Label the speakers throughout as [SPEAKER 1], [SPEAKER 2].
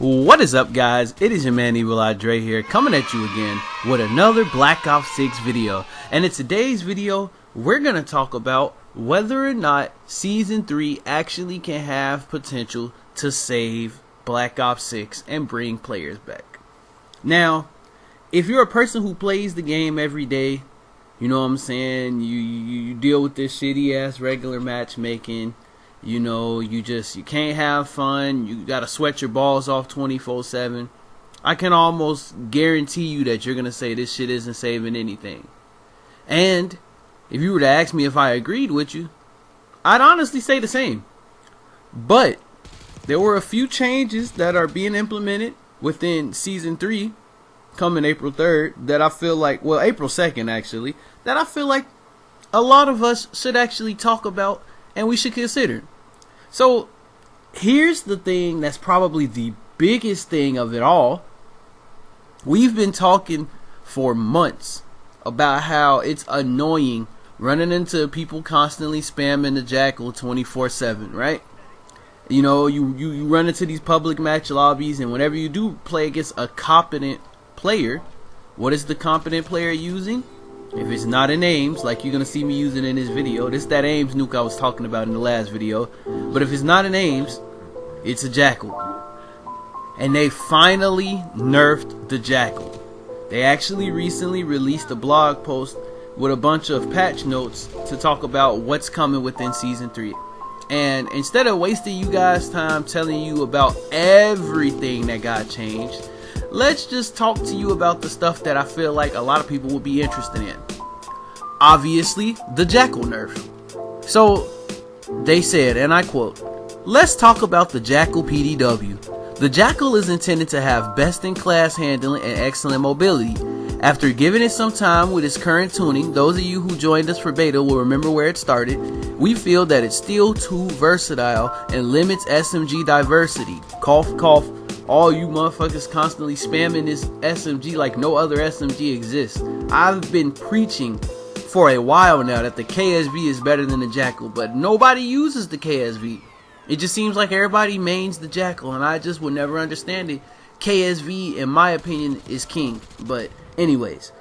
[SPEAKER 1] What is up, guys? It is your man Evil Eye Dre here, coming at you again with another Black Ops 6 video. And in today's video, we're going to talk about whether or not Season 3 actually can have potential to save Black Ops 6 and bring players back. Now, if you're a person who plays the game every day, you know what I'm saying, you deal with this shitty ass regular matchmaking. You know, you can't have fun. You gotta sweat your balls off 24/7. I can almost guarantee you that you're gonna say this shit isn't saving anything. And if you were to ask me if I agreed with you, I'd honestly say the same. But there were a few changes that are being implemented within Season 3 coming April 3rd that I feel like, well, April 2nd actually, that I feel like a lot of us should actually talk about and we should consider. So here's the thing that's probably the biggest thing of it all. We've been talking for months about how it's annoying running into people constantly spamming the Jackal 24/7, right? You know, you run into these public match lobbies, and whenever you do play against a competent player, what is the competent player using? If it's not in Ames, like you're going to see me using in this video, this that Ames nuke I was talking about in the last video. But if it's not in Ames, it's a Jackal. And they finally nerfed the Jackal. They actually recently released a blog post with a bunch of patch notes to talk about what's coming within Season 3. And instead of wasting you guys' time telling you about everything that got changed, let's just talk to you about the stuff that I feel like a lot of people would be interested in. Obviously, the Jackal nerf. So, they said, and I quote, "Let's talk about the Jackal PDW. The Jackal is intended to have best-in-class handling and excellent mobility. After giving it some time with its current tuning, those of you who joined us for beta will remember where it started. We feel that it's still too versatile and limits SMG diversity." Cough, cough. All you motherfuckers constantly spamming this SMG like no other SMG exists. I've been preaching for a while now that the KSV is better than the Jackal, but nobody uses the KSV. It just seems like everybody mains the Jackal, and I just would never understand it. KSV, in my opinion, is king. But anyways,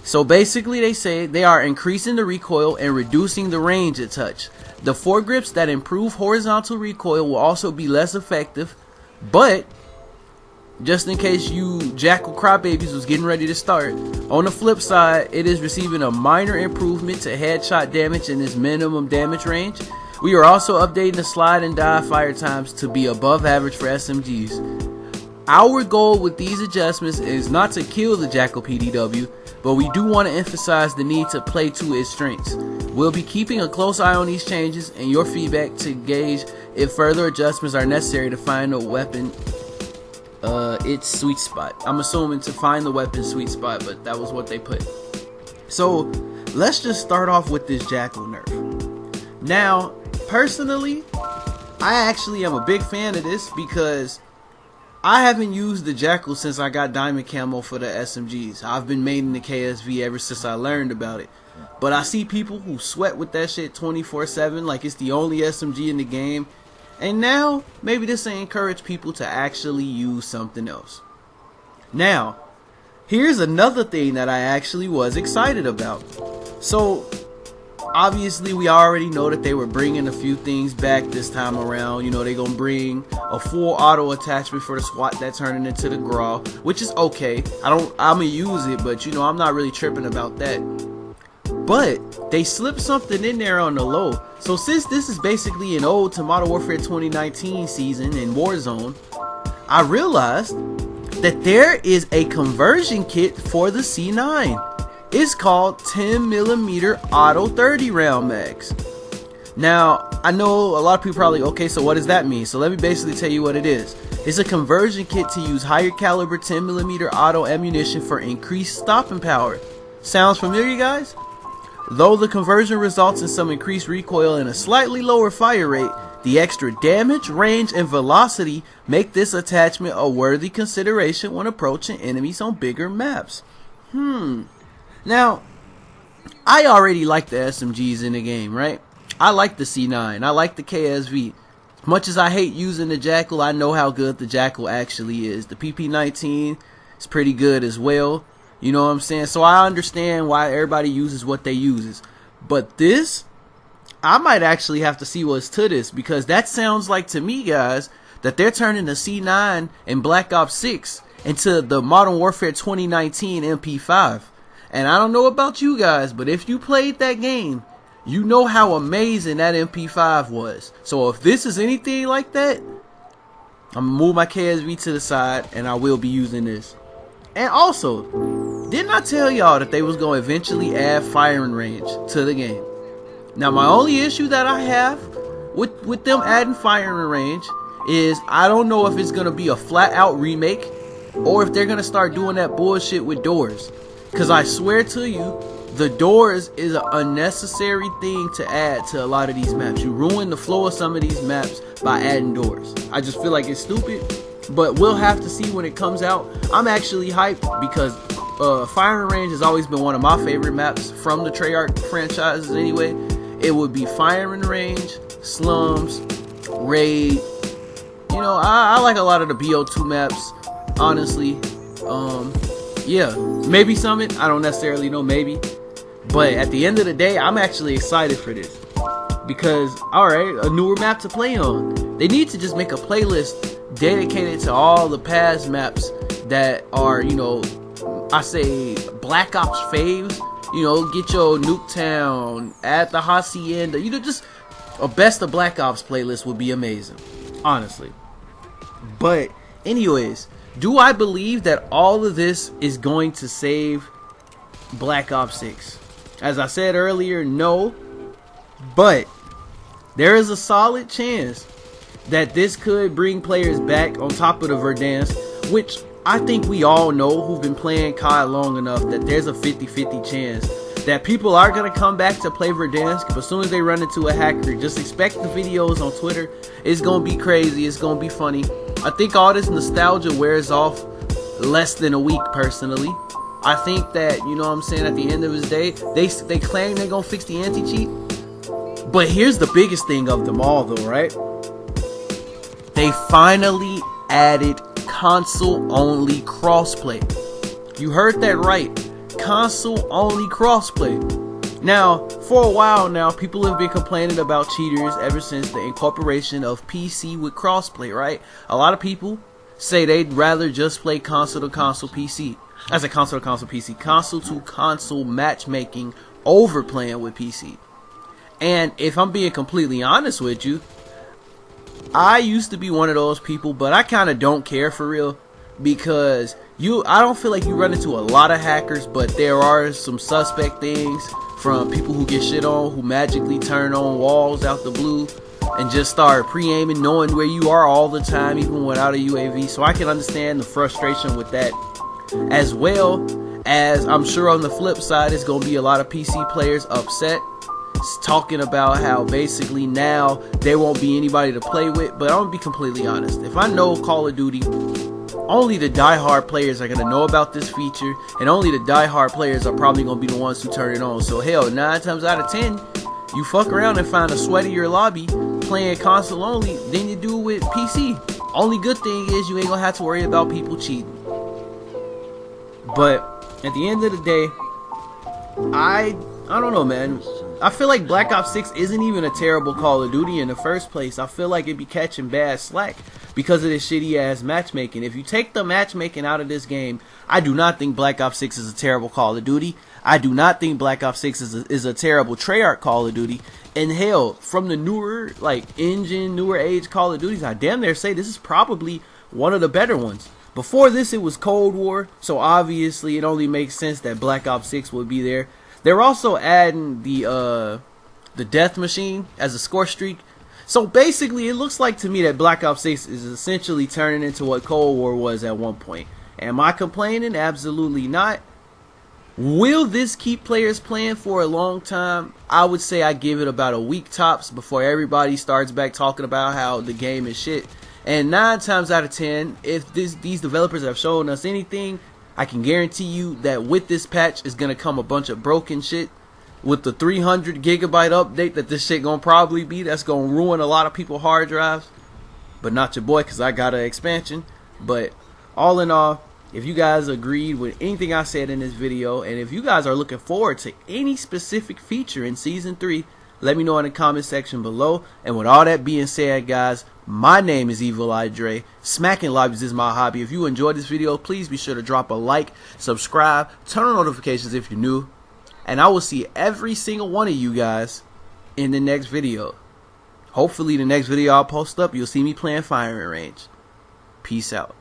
[SPEAKER 1] so basically they say they are increasing the recoil and reducing the range a touch. The foregrips that improve horizontal recoil will also be less effective, but just in case you Jackal crybabies was getting ready to start, on the flip side, it is receiving a minor improvement to headshot damage in its minimum damage range. We are also updating the slide and dive fire times to be above average for SMGs. Our goal with these adjustments is not to kill the Jackal PDW, but we do want to emphasize the need to play to its strengths. We'll be keeping a close eye on these changes and your feedback to gauge if further adjustments are necessary to find a weapon its sweet spot. I'm assuming to find the weapon sweet spot, but that was what they put. So let's just start off with this Jackal nerf. Now, personally, I actually am a big fan of this because I haven't used the Jackal since I got diamond camo for the SMGs. I've been maining the KSV ever since I learned about it. But I see people who sweat with that shit 24/7 like it's the only SMG in the game. And now, maybe this will encourage people to actually use something else. Now, here's another thing that I actually was excited about. So, obviously, we already know that they were bringing a few things back this time around. You know, they're going to bring a full auto attachment for the SWAT that's turning into the GRAW, which is okay. I'm going to use it, but, you know, I'm not really tripping about that. But they slipped something in there on the low. So since this is basically an ode to Modern Warfare 2019 season in Warzone, I realized that there is a conversion kit for the C9. It's called 10mm auto 30 round mags. Now, I know a lot of people probably, okay, so what does that mean? So let me basically tell you what it is. It's a conversion kit to use higher caliber 10mm auto ammunition for increased stopping power. Sounds familiar, guys? Though the conversion results in some increased recoil and a slightly lower fire rate, the extra damage, range, and velocity make this attachment a worthy consideration when approaching enemies on bigger maps. Now, I already like the SMGs in the game, right? I like the C9, I like the KSV. Much as I hate using the Jackal, I know how good the Jackal actually is. The PP19 is pretty good as well. You know what I'm saying? So I understand why everybody uses what they uses. But this, I might actually have to see what's to this, because that sounds like to me, guys, that they're turning the C9 and Black Ops 6 into the Modern Warfare 2019 MP5. And I don't know about you guys, but if you played that game, you know how amazing that MP5 was. So if this is anything like that, I'm gonna move my KSV to the side and I will be using this. And also, didn't I tell y'all that they was gonna eventually add firing range to the game? Now my only issue that I have with them adding firing range is I don't know if it's gonna be a flat out remake or if they're gonna start doing that bullshit with doors. Cause I swear to you, the doors is an unnecessary thing to add to a lot of these maps. You ruin the flow of some of these maps by adding doors. I just feel like it's stupid, but we'll have to see when it comes out. I'm actually hyped because firing range has always been one of my favorite maps from the Treyarch franchises anyway. It would be firing range, slums, raid. You know, I like a lot of the BO2 maps, honestly. Yeah, maybe Summit, I don't necessarily know, maybe. But at the end of the day, I'm actually excited for this. Because, alright, a newer map to play on. They need to just make a playlist dedicated to all the past maps that are, you know, I say Black Ops faves. You know, get your Nuketown, add the Hacienda. You know, just a best of Black Ops playlist would be amazing. Honestly. But, anyways, do I believe that all of this is going to save Black Ops 6? As I said earlier, no. But there is a solid chance that this could bring players back on top of the Verdansk, which I think we all know who've been playing COD long enough that there's a 50-50 chance that people are going to come back to play Verdansk. But as soon as they run into a hacker, just expect the videos on Twitter. It's going to be crazy. It's going to be funny. I think all this nostalgia wears off less than a week, personally. I think that, you know what I'm saying, at the end of the day, they claim they're going to fix the anti-cheat. But here's the biggest thing of them all, though, right? They finally added console-only crossplay. You heard that right. Console-only crossplay. Now, for a while now, people have been complaining about cheaters ever since the incorporation of PC with crossplay, right? A lot of people say they'd rather just play console-to-console PC. I said console-to-console PC. Console-to-console matchmaking over playing with PC. And if I'm being completely honest with you, I used to be one of those people, but I kind of don't care for real, because I don't feel like you run into a lot of hackers, but there are some suspect things from people who get shit on, who magically turn on walls out the blue and just start pre-aiming, knowing where you are all the time, even without a UAV. So I can understand the frustration with that, as well as I'm sure on the flip side, it's going to be a lot of PC players upset, talking about how basically now there won't be anybody to play with. But I'm gonna be completely honest, if I know Call of Duty, only the die-hard players are gonna know about this feature, and only the die-hard players are probably gonna be the ones who turn it on. So hell, 9 times out of 10, you fuck around and find a sweatier lobby playing console only than you do with PC. Only good thing is you ain't gonna have to worry about people cheating. But at the end of the day, I don't know, man. I feel like Black Ops 6 isn't even a terrible Call of Duty in the first place. I feel like it'd be catching bad slack because of this shitty ass matchmaking. If you take the matchmaking out of this game, I do not think Black Ops 6 is a terrible Call of Duty. I do not think Black Ops 6 is a terrible Treyarch Call of Duty. And hell, from the newer, like, engine, newer age Call of Duties, I damn near say this is probably one of the better ones. Before this, it was Cold War, so obviously it only makes sense that Black Ops 6 would be there. They're also adding the death machine as a score streak. So basically, it looks like to me that Black Ops 6 is essentially turning into what Cold War was at one point. Am I complaining? Absolutely not. Will this keep players playing for a long time? I would say I give it about a week tops before everybody starts back talking about how the game is shit. And 9 times out of 10, if these developers have shown us anything, I can guarantee you that with this patch is going to come a bunch of broken shit. With the 300 gigabyte update that this shit going to probably be, that's going to ruin a lot of people's hard drives. but not your boy because I got an expansion. But all in all, if you guys agreed with anything I said in this video, and if you guys are looking forward to any specific feature in Season 3, let me know in the comment section below. And with all that being said, guys, my name is Evil Eye Dre. Smacking lobbies is my hobby. If you enjoyed this video, please be sure to drop a like, subscribe, turn on notifications if you're new, and I will see every single one of you guys in the next video. Hopefully the next video I'll post up, you'll see me playing firing range. Peace out.